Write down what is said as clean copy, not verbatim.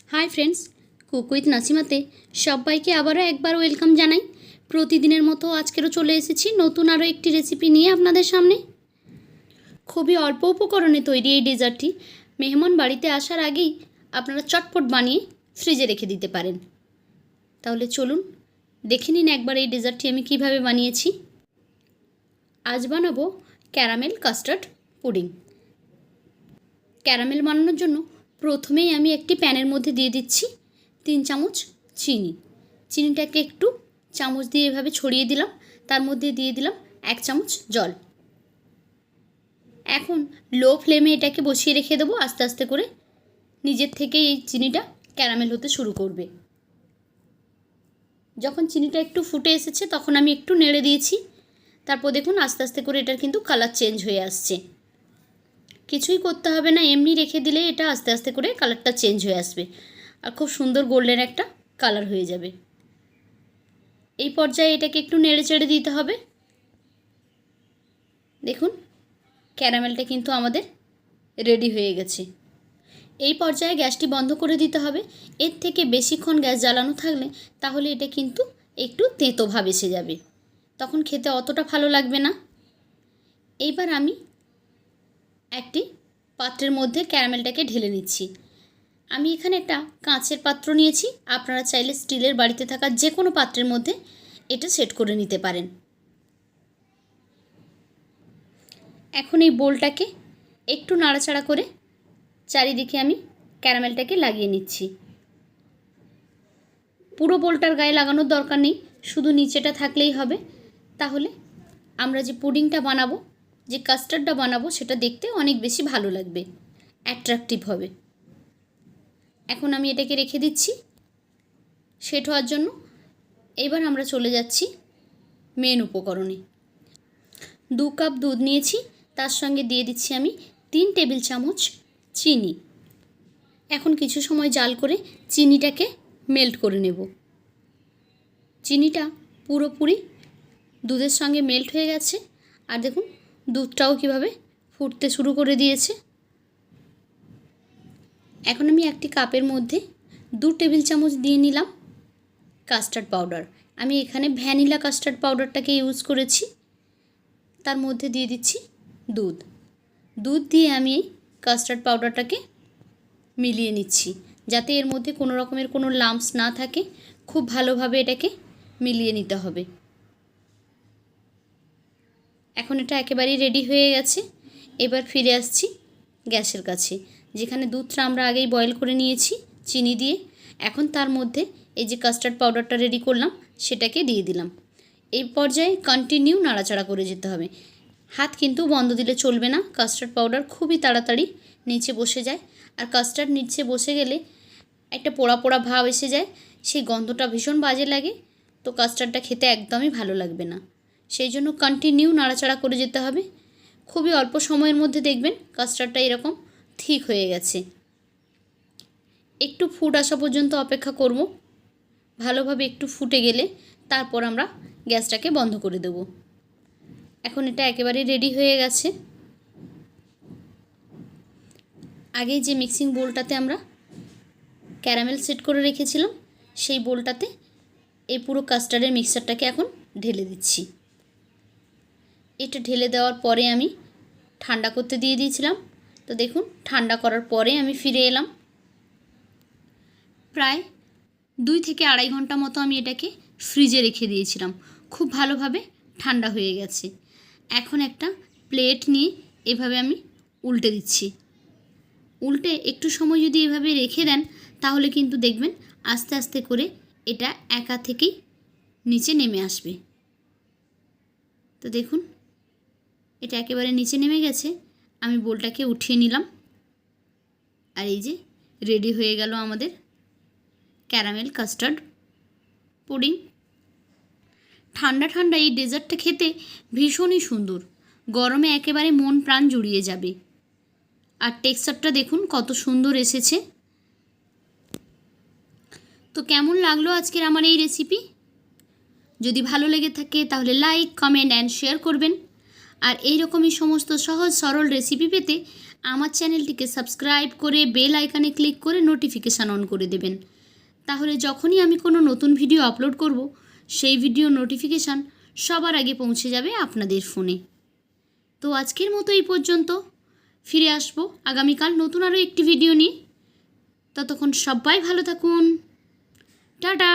Hi friends, cook with নাসিমাতে সবাইকে আবারও একবার ওয়েলকাম জানাই। প্রতিদিনের মতো আজকেরও চলে এসেছি নতুন আরও একটি রেসিপি নিয়ে আপনাদের সামনে। খুবই অল্প উপকরণে তৈরি এই ডেজার্টটি মেহমান বাড়িতে আসার আগেই আপনারা চটপট বানিয়ে ফ্রিজে রেখে দিতে পারেন। তাহলে চলুন দেখে নিন একবার এই ডেজার্টটি আমি কিভাবে বানিয়েছি। আজ বানাবো ক্যারামেল কাস্টার্ড পুডিং। ক্যারামেল বানানোর জন্য প্রথমেই আমি একটি প্যানের মধ্যে দিয়ে দিচ্ছি 3 চামচ চিনি। চিনিটাকে একটু চামচ দিয়ে এভাবে ছড়িয়ে দিলাম, তার মধ্যে দিয়ে দিলাম 1 চামচ জল। এখন লো ফ্লেমে এটাকে বসিয়ে রেখে দেবো। আস্তে আস্তে করে নিজের থেকেই এই চিনিটা ক্যারামেল হতে শুরু করবে। যখন চিনিটা একটু ফুটে এসেছে তখন আমি একটু নেড়ে দিয়েছি। তারপর দেখুন আস্তে আস্তে করে এটার কিন্তু কালার চেঞ্জ হয়ে আসছে। কিছুই করতে হবে না, এমনি রেখে দিলে এটা আস্তে আস্তে করে কালারটা চেঞ্জ হয়ে আসবে আর খুব সুন্দর গোল্ডেন একটা কালার হয়ে যাবে। এই পর্যায়ে এটাকে একটু নেড়ে চেড়ে দিতে হবে। দেখুন ক্যারামেলটা কিন্তু আমাদের রেডি হয়ে গেছে। এই পর্যায়ে গ্যাসটি বন্ধ করে দিতে হবে। এর থেকে বেশিক্ষণ গ্যাস জ্বালানো থাকলে তাহলে এটা কিন্তু একটু তেঁতো ভাব এসে যাবে, তখন খেতে অতটা ভালো লাগবে না। এইবার আমি একটি পাত্রের মধ্যে ক্যারামেলটাকে ঢেলে নিচ্ছি। আমি এখানে একটা কাঁচের পাত্র নিয়েছি, আপনারা চাইলে স্টিলের বাড়িতে থাকা যে কোনো পাত্রের মধ্যে এটা সেট করে নিতে পারেন। এখন এই বোলটাকে একটু নাড়াচাড়া করে চারিদিকে আমি ক্যারামেলটাকে লাগিয়ে নিচ্ছি। পুরো বোলটার গায়ে লাগানোর দরকার নেই, শুধু নিচেটা থাকলেই হবে। তাহলে আমরা যে পুডিংটা বানাবো, যে কাস্টার্ডটা বানাবো, সেটা দেখতে অনেক বেশি ভালো লাগবে, অ্যাট্রাকটিভ হবে। এখন আমি এটাকে রেখে দিচ্ছি সেট হওয়ার জন্য। এবার আমরা চলে যাচ্ছি মেন উপকরণে। 2 কাপ দুধ নিয়েছি, তার সঙ্গে দিয়ে দিচ্ছি আমি 3 টেবিল চামচ চিনি। এখন কিছু সময় জাল করে চিনিটাকে মেল্ট করে নেব। চিনিটা পুরোপুরি দুধের সঙ্গে মেল্ট হয়ে গেছে আর দেখুন দুধটাও কীভাবে ফুটতে শুরু করে দিয়েছে। এখন আমি একটি কাপের মধ্যে 2 টেবিল চামচ দিয়ে নিলাম কাস্টার্ড পাউডার। আমি এখানে ভ্যানিলা কাস্টার্ড পাউডারটাকে ইউজ করেছি। তার মধ্যে দিয়ে দিচ্ছি দুধ দিয়ে আমি এই কাস্টার্ড পাউডারটাকে মিলিয়ে নিচ্ছি, যাতে এর মধ্যে কোনো রকমের কোনো লাম্পস না থাকে। খুব ভালোভাবে এটাকে মিলিয়ে নিতে হবে। এখন এটা একেবারেই রেডি হয়ে গেছে। এবার ফিরে আসছি গ্যাসের কাছে, যেখানে দুধটা আমরা আগেই বয়েল করে নিয়েছি চিনি দিয়ে। এখন তার মধ্যে এই যে কাস্টার্ড পাউডারটা রেডি করলাম সেটাকে দিয়ে দিলাম। এই পর্যায়ে কন্টিনিউ নাড়াচাড়া করে যেতে হবে, হাত কিন্তু বন্ধ দিলে চলবে না। কাস্টার্ড পাউডার খুবই তাড়াতাড়ি নিচে বসে যায়, আর কাস্টার্ড নিচে বসে গেলে একটা পোড়া পোড়া ভাব এসে যায়, সেই গন্ধটা ভীষণ বাজে লাগে। তো কাস্টার্ডটা খেতে একদমই ভালো লাগবে না। সেই জন্য কন্টিনিউ নাড়াচাড়া করে যেতে হবে। খুবই অল্প সময়ের মধ্যে দেখবেন কাস্টার্ডটা এরকম ঠিক হয়ে গেছে। একটু ফুট আসা পর্যন্ত অপেক্ষা করব। ভালোভাবে একটু ফুটে গেলে তারপর আমরা গ্যাসটাকে বন্ধ করে দেব। এখন এটা একেবারে রেডি হয়ে গেছে। আগেই যে মিক্সিং বোলটাতে আমরা ক্যারামেল সেট করে রেখেছিলাম, সেই বোলটাতে এই পুরো কাস্টার্ডের মিক্সচারটাকে এখন ঢেলে দিচ্ছি। এটা ঢেলে দেওয়ার পরে আমি ঠান্ডা করতে দিয়ে দিয়েছিলাম। তো দেখুন ঠান্ডা করার পরে আমি ফিরে এলাম। প্রায় 2 থেকে আড়াই ঘন্টা মতো আমি এটাকে ফ্রিজে রেখে দিয়েছিলাম। খুব ভালোভাবে ঠান্ডা হয়ে গেছে। এখন একটা প্লেট নিয়ে এভাবে আমি উল্টে দিচ্ছি। উল্টে একটু সময় যদি এভাবে রেখে দেন তাহলে কিন্তু দেখবেন আস্তে আস্তে করে এটা একা থেকেই নিচে নেমে আসবে। তো দেখুন এটা একেবারে নিচে নেমে গেছে। আমি বোলটাকে উঠিয়ে নিলাম, আর এই যে রেডি হয়ে গেল আমাদের ক্যারামেল কাস্টার্ড পুডিং। ঠান্ডা ঠান্ডা এই ডেজার্টটা খেতে ভীষণই সুন্দর, গরমে একেবারে মন প্রাণ জুড়িয়ে যাবে। আর টেক্সচারটা দেখুন কত সুন্দর এসেছে। তো কেমন লাগলো আজকের আমার এই রেসিপি? যদি ভালো লেগে থাকে তাহলে লাইক, কমেন্ট অ্যান্ড শেয়ার করবেন। আর এই রকমই সমস্ত সহজ সরল রেসিপি পেতে আমার চ্যানেলটিকে সাবস্ক্রাইব করে বেল আইকনে ক্লিক করে নোটিফিকেশান অন করে দেবেন। তাহলে যখনই আমি কোনো নতুন ভিডিও আপলোড করব, সেই ভিডিও নোটিফিকেশান সবার আগে পৌঁছে যাবে আপনাদের ফোনে। তো আজকের মতো এই পর্যন্ত। ফিরে আসবো আগামীকাল নতুন আরও একটি ভিডিও নিয়ে। ততক্ষণ সবাই ভালো থাকুন। টাটা।